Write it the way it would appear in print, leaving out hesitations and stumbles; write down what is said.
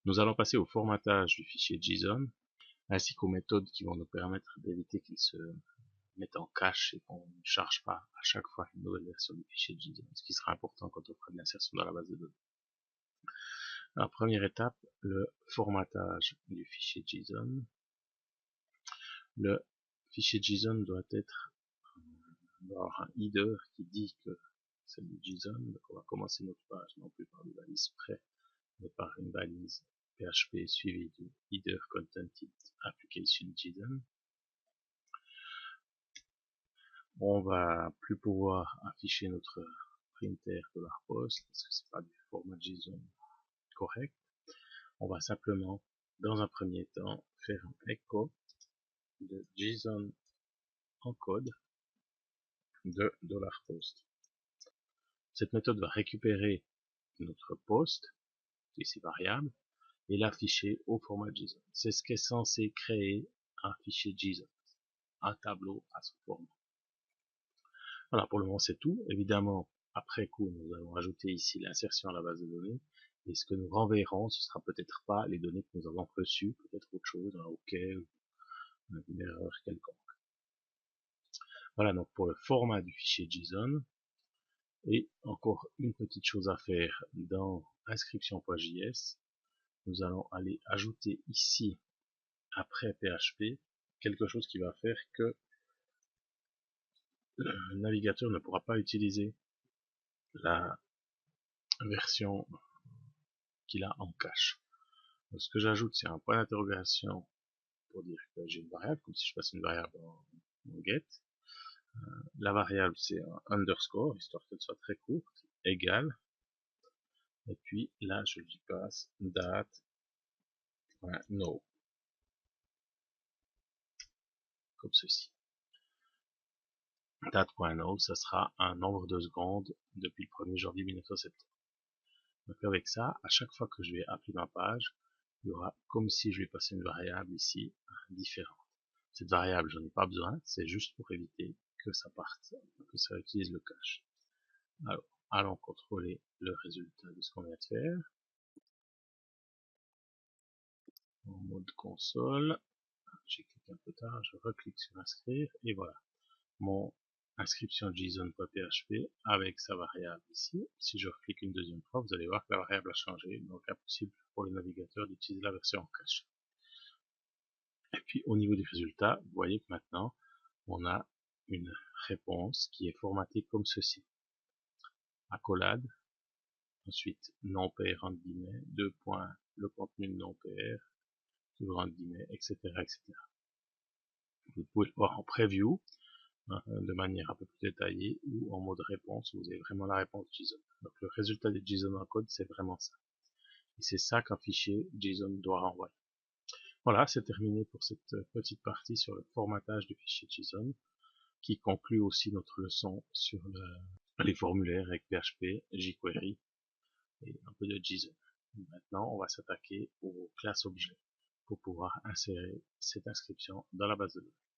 Nous allons passer au formatage du fichier JSON, ainsi qu'aux méthodes qui vont nous permettre d'éviter qu'il se mette en cache et qu'on ne charge pas à chaque fois une nouvelle version du fichier JSON, ce qui sera important quand on fera de l'insertion dans la base de données. Alors, première étape, le formatage du fichier JSON. Le fichier JSON doit avoir un header qui dit que c'est du JSON. Donc on va commencer notre page non plus par une balise prêt, mais par une balise PHP suivie du header contented application JSON. On va plus pouvoir afficher notre printer $post parce que c'est pas du format JSON correct. On va simplement, dans un premier temps, faire un echo de JSON en code de $post. Cette méthode va récupérer notre post, ici variable, et l'afficher au format JSON. C'est ce qui est censé créer un fichier JSON, un tableau à ce format. Voilà, pour le moment c'est tout. Évidemment, après coup, nous allons ajouter ici l'insertion à la base de données. Et ce que nous renverrons, ce sera peut-être pas les données que nous avons reçues, peut-être autre chose, un OK, ou une erreur quelconque. Voilà donc pour le format du fichier JSON. Et encore une petite chose à faire dans inscription.js. Nous allons aller ajouter ici, après PHP, quelque chose qui va faire que le navigateur ne pourra pas utiliser la version qu'il a en cache. Donc, ce que j'ajoute, c'est un point d'interrogation pour dire que j'ai une variable, comme si je passe une variable en get. La variable, c'est un underscore, histoire qu'elle soit très courte, égale. Et puis là, je lui passe date.no, comme ceci. Date.no, ça sera un nombre de secondes depuis le 1er janvier 1970. Donc avec ça, à chaque fois que je vais appeler ma page, il y aura comme si je vais passer une variable ici différente. Cette variable, j'en ai pas besoin, c'est juste pour éviter que ça parte, que ça utilise le cache. Alors, allons contrôler le résultat de ce qu'on vient de faire. En mode console, j'ai cliqué un peu tard, je reclique sur inscrire, et voilà. Mon inscription JSON.php avec sa variable ici. Si je reclique une deuxième fois, vous allez voir que la variable a changé, donc impossible pour le navigateur d'utiliser la version en cache. Et puis au niveau du résultat, vous voyez que maintenant on a une réponse qui est formatée comme ceci. Accolade, ensuite non pair entre guillemets, deux points, le contenu de non pair, toujours entre guillemets, etc., etc. Vous pouvez le voir en preview, de manière un peu plus détaillée, ou en mode réponse, vous avez vraiment la réponse JSON. Donc le résultat des JSON en code, c'est vraiment ça. Et c'est ça qu'un fichier JSON doit renvoyer. Voilà, c'est terminé pour cette petite partie sur le formatage du fichier JSON, qui conclut aussi notre leçon sur les formulaires avec PHP, jQuery et un peu de JSON. Maintenant, on va s'attaquer aux classes objets pour pouvoir insérer cette inscription dans la base de données.